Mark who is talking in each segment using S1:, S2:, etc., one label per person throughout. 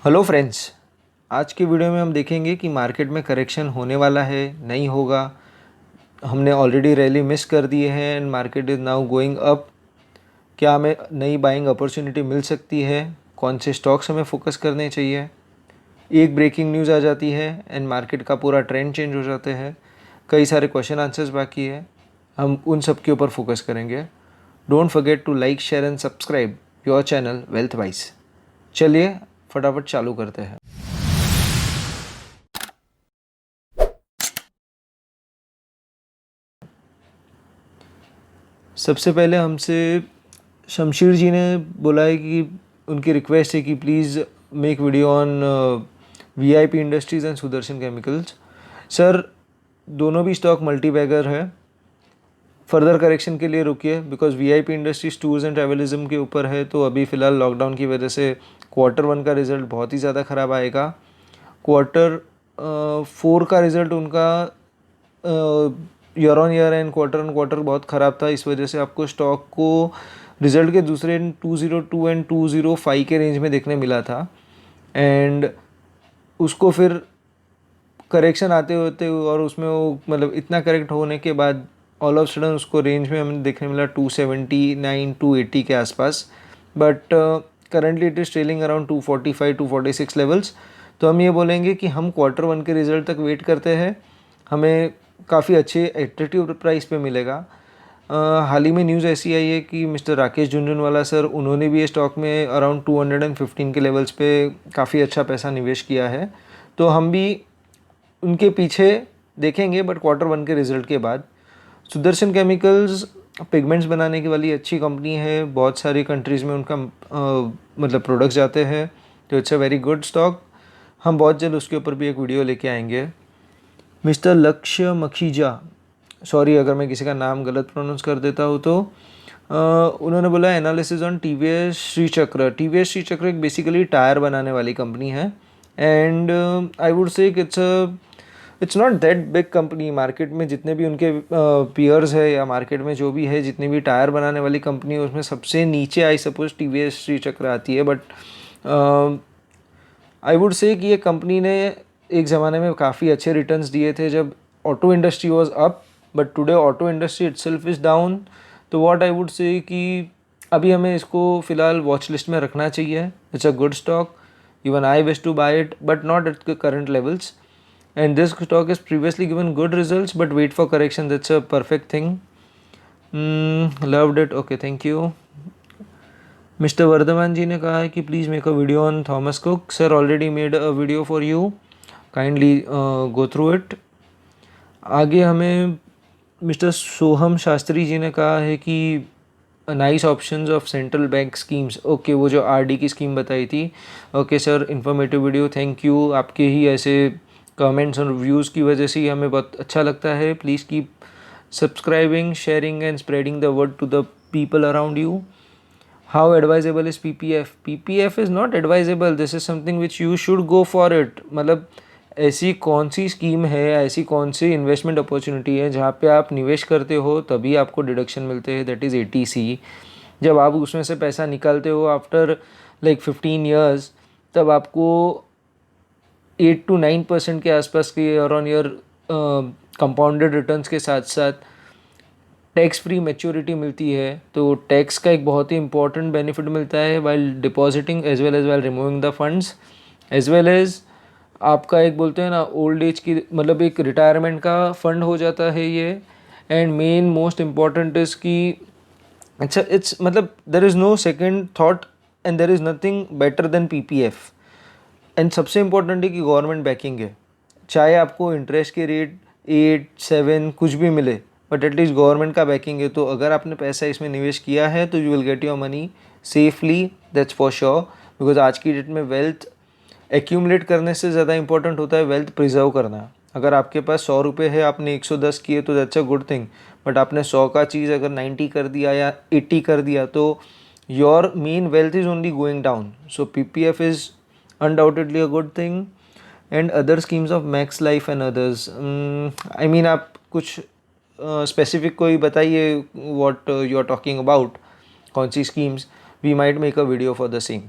S1: Hello friends, आज की video में हम देखेंगे कि मार्केट में करेक्शन होने वाला है, नहीं होगा। हमने ऑलरेडी रैली मिस कर दिए हैं and market is now going up. क्या हमें नई बाइंग अपॉर्चुनिटी मिल सकती है? कौन से स्टॉक्स हमें फोकस करने चाहिए? एक ब्रेकिंग न्यूज़ आ जाती है एंड मार्केट का पूरा ट्रेंड चेंज हो जाते हैं। कई सारे क्वेश्चन आंसर्स बाकी है, हम उन सब के ऊपर फोकस करेंगे। Don't forget to like, share and subscribe your channel wealth wise. चलिए फटाफट चालू करते हैं। सबसे पहले हमसे शमशीर जी ने बोला है कि उनकी रिक्वेस्ट है कि please make video on VIP industries and Sudarshan chemicals. Sir, दोनों भी स्टॉक मल्टी बैगर है। फर्दर करेक्शन के लिए रुकिए because VIP industries tours and travelism के ऊपर है, तो अभी फ़िलहाल लॉकडाउन की वजह से Q1 का रिज़ल्ट बहुत ही ज़्यादा ख़राब आएगा। Q4 का रिज़ल्ट उनका year on year and quarter on quarter बहुत ख़राब था। इस वजह से आपको स्टॉक को रिज़ल्ट के दूसरे 202 एंड 205 के रेंज में देखने मिला था एंड उसको फिर करेक्शन आते होते और उसमें वो मतलब इतना करेक्ट होने के बाद ऑल ऑफ सडन उसको रेंज में हमें देखने मिला 279 280 के आसपास। But currently it is trailing around 245 246 levels. तो हम ये बोलेंगे कि हम Q1 के रिज़ल्ट तक वेट करते हैं, हमें काफ़ी अच्छे एट्रैक्टिव प्राइस पे मिलेगा। हाल ही में न्यूज़ ऐसी आई है कि मिस्टर राकेश झुनझुनवाला सर, उन्होंने भी ये स्टॉक में अराउंड 215 के लेवल्स पे काफ़ी अच्छा पैसा निवेश किया है, तो हम भी उनके पीछे देखेंगे बट Q1 के रिज़ल्ट के बाद। सुदर्शन केमिकल्स पिगमेंट्स बनाने की वाली अच्छी कंपनी है, बहुत सारी कंट्रीज़ में उनका मतलब प्रोडक्ट्स जाते हैं, तो it's a very good stock. हम बहुत जल्द उसके ऊपर भी एक वीडियो लेके आएंगे। मिस्टर लक्ष्य मखीजा, सॉरी अगर मैं किसी का नाम गलत प्रोनाउंस कर देता हूँ, तो उन्होंने बोला एनालिसिस ऑन टीवीएस श्री चक्र। टीवीएस श्री चक्र एक बेसिकली टायर बनाने वाली कंपनी है एंड आई वुड से it's not that big company. Market में जितने भी उनके पीयर्स है या मार्केट में जो भी है, जितनी भी टायर बनाने वाली कंपनी है, उसमें सबसे नीचे आई सपोज टीवीएस श्री चक्र आती है। बट आई वुड से कि ये कंपनी ने एक ज़माने में काफ़ी अच्छे रिटर्न्स दिए थे जब auto industry was up, but today auto industry itself is down. तो व्हाट आई वुड से कि अभी हमें इसको फ़िलहाल वॉच लिस्ट में रखना चाहिए। It's a good stock, even I wish to buy it but not at the current levels, and this stock has previously given good results but wait for correction. That's a perfect thing. Loved it. Okay, thank you. Mister Vardhaman ji ने कहा है कि please make a video on Thomas Cook. Sir, already made a video for you, kindly go through it. आगे हमें mister सोहम शास्त्री जी ने कहा है कि nice options of central bank schemes. Okay, वो जो आरडी की स्कीम बताई थी। Okay sir, informative video, thank you. आपके ही ऐसे कमेंट्स और रिव्यूज़ की वजह से ही हमें बहुत अच्छा लगता है। Please keep subscribing, sharing and spreading the word to the people around you. How advisable is PPF? PPF is not advisable, this is something which you should go for it. मतलब ऐसी कौन सी स्कीम है, ऐसी कौन सी investment opportunity है जहाँ पे आप निवेश करते हो तभी आपको डिडक्शन मिलते हैं, दैट इज़ एटीसी। जब आप उसमें से पैसा निकालते हो आफ्टर लाइक 15 ईयर्स, तब आपको 8 to 9% के आसपास के year on year compounded returns के साथ साथ टैक्स फ्री मैच्योरिटी मिलती है। तो टैक्स का एक बहुत ही इंपॉर्टेंट बेनिफिट मिलता है while depositing as well as while removing the funds, as well as आपका एक बोलते हैं ना ओल्ड एज की, मतलब एक रिटायरमेंट का फंड हो जाता है ये। And main most important is कि अच्छा, इट्स मतलब there is no second thought and there is nothing better than PPF. And सबसे इम्पोर्टेंट है कि गवर्नमेंट बैकिंग है। चाहे आपको इंटरेस्ट के रेट 8 7 कुछ भी मिले, बट एटलीस्ट गवर्नमेंट का बैकिंग है। तो अगर आपने पैसा इसमें निवेश किया है तो you will get your money safely, that's for sure. Because आज की डेट में वेल्थ एक्यूमुलेट करने से ज़्यादा इंपॉर्टेंट होता है वेल्थ प्रिजर्व करना। अगर आपके पास 100 रुपये है, आपने 110 किए तो that's a good thing. But आपने 100 का चीज़ अगर 90 कर दिया या 80 कर दिया तो your main wealth is only going down. So PPF is undoubtedly a good thing. And other schemes of Max Life and others, I mean आप कुछ स्पेसिफिक कोई बताइए what you are talking about, कौन सी schemes, we might make a video for the same.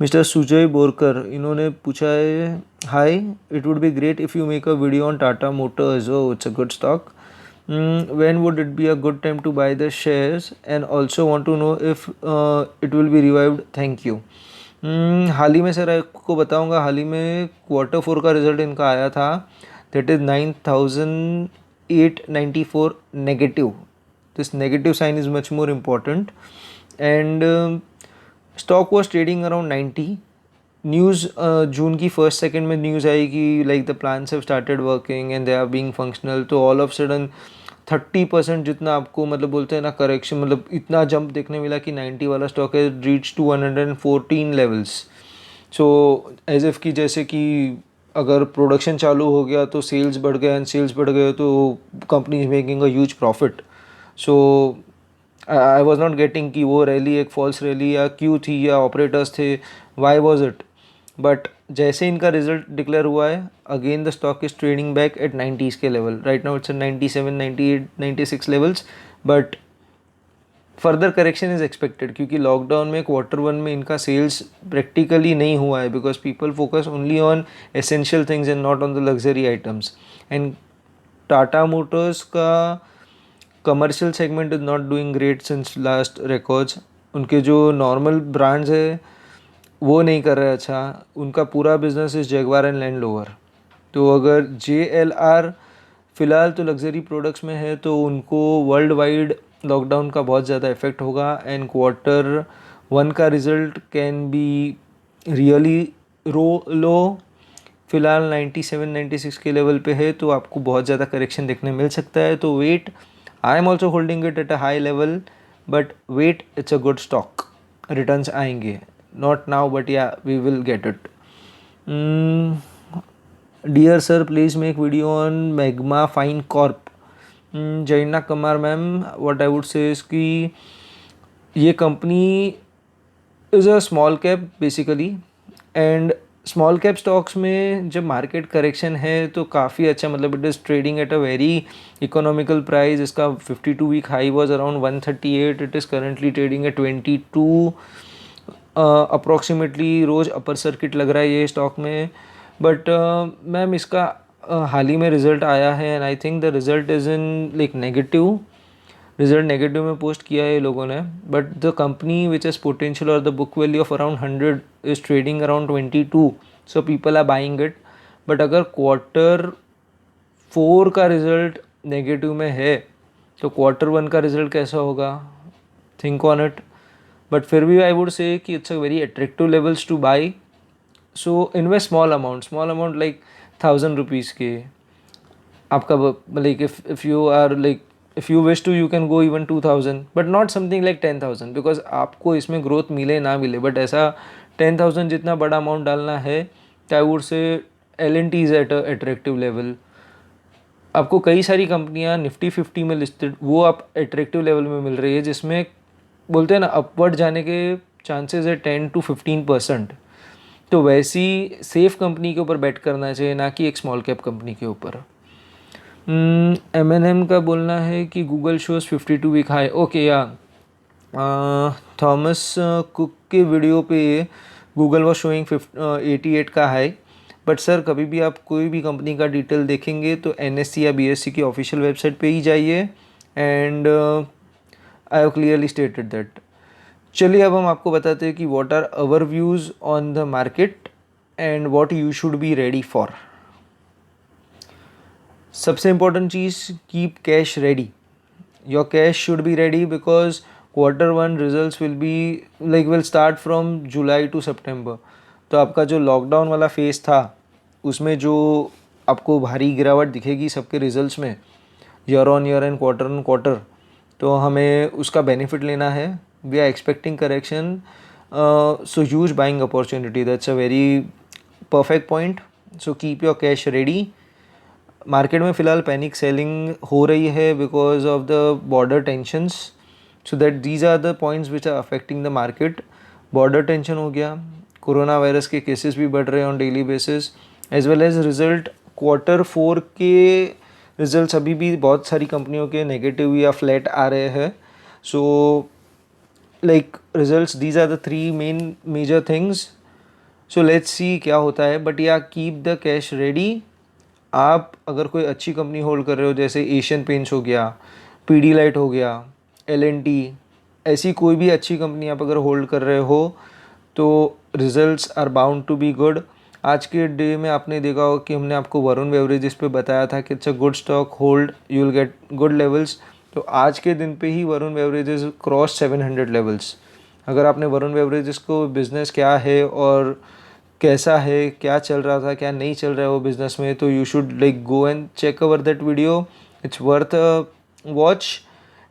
S1: Mister Sujay Borkar, इन्होंने पूछा है, hi, it would be great if you make a video on Tata Motors, oh it's a good stock, when would it be a good time to buy the shares, and also want to know if it will be revived, thank you. हाल ही में sir आपको बताऊंगा, हाल ही में Q4 का result इनका आया था, that is 9894 negative. This negative sign is much more important, and stock was trading around 90. News June की first second में न्यूज़ आई कि like the plans have started working and they are being functional, तो all of sudden 30% जितना आपको मतलब बोलते हैं ना करेक्शन, मतलब इतना जंप देखने मिला कि 90 वाला स्टॉक है reach to 114 levels. So as if कि जैसे कि अगर प्रोडक्शन चालू हो गया तो सेल्स बढ़ गए, एंड सेल्स बढ़ गए तो company is making a huge profit. So I was not getting कि वो रैली एक फॉल्स रैली या क्यों थी या ऑपरेटर्स थे, वाई वॉज इट. बट जैसे इनका रिजल्ट डिक्लेयर हुआ है, again the stock is trading back at 90s के level. Right now it's 97, 98, 96 levels, but further correction is expected क्योंकि लॉकडाउन में Q1 में इनका सेल्स प्रैक्टिकली नहीं हुआ है, because people focus only on essential things and not on the luxury items. And Tata Motors का commercial segment is not doing great since last records. उनके जो नॉर्मल ब्रांड्स है वो नहीं कर रहे अच्छा, उनका पूरा business is Jaguar and Land Rover. तो अगर JLR फ़िलहाल तो लग्जरी प्रोडक्ट्स में है तो उनको वर्ल्ड वाइड लॉकडाउन का बहुत ज़्यादा इफेक्ट होगा, एंड Q1 का result can be really low. फ़िलहाल 97, 96 के लेवल पे है, तो आपको बहुत ज़्यादा करेक्शन देखने मिल सकता है. तो wait, I am also holding it at a high level, but wait, it's a good stock. Returns आएंगे, not now, but yeah, we will get it. Dear sir, please make video on Magma Fine Corp. Jaina Kumar ma'am, what I would say is कि ये company is a small cap basically, and small cap stocks में जब market correction है तो काफ़ी अच्छा, मतलब it is trading at a very economical price. इसका 52 week high was around 138, it is currently trading at 22 approximately. रोज़ अपर सर्किट लग रहा है ये स्टॉक में. बट मैम इसका हाल ही में रिज़ल्ट आया है, and I think the result is in like negative. Result negative में पोस्ट किया है ये लोगों ने, but the company which is potential और the book value of around 100 is trading around 22, so people are buying it. But अगर Q4 का result negative में है तो Q1 का रिज़ल्ट कैसा होगा, थिंक ऑन इट. बट फिर भी आई वुड से कि it's a very attractive levels to buy. So invest small amount like 1000 rupees के. आपका like if you are like if you wish to you can go even 2000, but not something like 10,000, because आपको इसमें growth मिले ना मिले, but ऐसा 10,000 जितना बड़ा अमाउंट डालना है तो आई वुड से L&T is at a attractive level. आपको कई सारी कंपनियां निफ्टी 50 में लिस्टेड, वो आप अट्रैक्टिव लेवल में मिल रही है, जिसमें बोलते हैं ना अपवर्ड जाने के चांसेस है 10 to 15%. तो वैसी सेफ कंपनी के ऊपर बेट करना चाहिए, ना कि एक स्मॉल कैप कंपनी के ऊपर. M&M का बोलना है कि Google shows 52 week high. Okay, या थॉमस कुक के वीडियो पे गूगल वॉज शोइंग 88 का हाई. बट सर कभी भी आप कोई भी कंपनी का डिटेल देखेंगे तो NSE या BSE की ऑफिशियल वेबसाइट पे ही जाइए, and I have clearly stated that. चलिए अब हम आपको बताते हैं कि what are our views on the market and what you should be ready for. सबसे इम्पोर्टेंट चीज़, keep cash ready. Your cash should be ready because Q1 results will start from July to September. तो आपका जो lockdown वाला phase था उसमें जो आपको भारी गिरावट दिखेगी सबके रिजल्ट्स में year on year and Q1, तो हमें उसका बेनिफिट लेना है. We are expecting correction, so huge buying opportunity, that's a very perfect point. So keep your cash ready. Market में फ़िलहाल पैनिक सेलिंग हो रही है because of the border tensions, so that these are the points which are affecting the market. Border tension हो गया, corona virus के cases भी बढ़ रहे हैं on daily basis, as well as result. Q4 के रिजल्ट्स अभी भी बहुत सारी कंपनियों के नेगेटिव या फ्लैट आ रहे हैं. So like results, these are the 3 main major things. So let's see क्या होता है, बट या कीप द कैश रेडी। आप अगर कोई अच्छी कंपनी होल्ड कर रहे हो, जैसे एशियन पेंट्स हो गया, पीडीलाइट हो गया, एल&टी, ऐसी कोई भी अच्छी कंपनी आप अगर होल्ड कर रहे हो तो results are bound to be good. आज के डे में आपने देखा होगा कि हमने आपको वरुण बेवरेजेस पे बताया था कि it's a good stock, hold, you will get good levels. तो आज के दिन पे ही वरुण बेवरेजेस क्रॉस 700 लेवल्स। अगर आपने वरुण बेवरेजेस को बिज़नेस क्या है और कैसा है, क्या चल रहा था, क्या नहीं चल रहा है वो बिज़नेस में, तो you should like go and check over that video. It's worth watch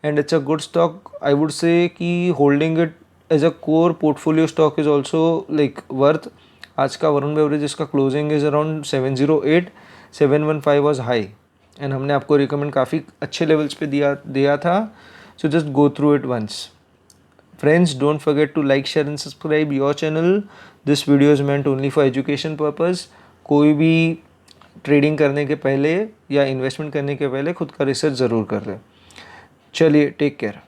S1: and it's a good stock. I would say कि holding it as a core portfolio stock is also like worth. आज का Varun Beverages का closing is around 708, 715 was high and हमने आपको recommend काफ़ी अच्छे levels पे दिया था। So just go through it once. Friends, don't forget to like, share and subscribe your channel. This video is meant only for education purpose. कोई भी trading करने के पहले या इन्वेस्टमेंट करने के पहले खुद का रिसर्च ज़रूर कर लें। चलिए, टेक केयर।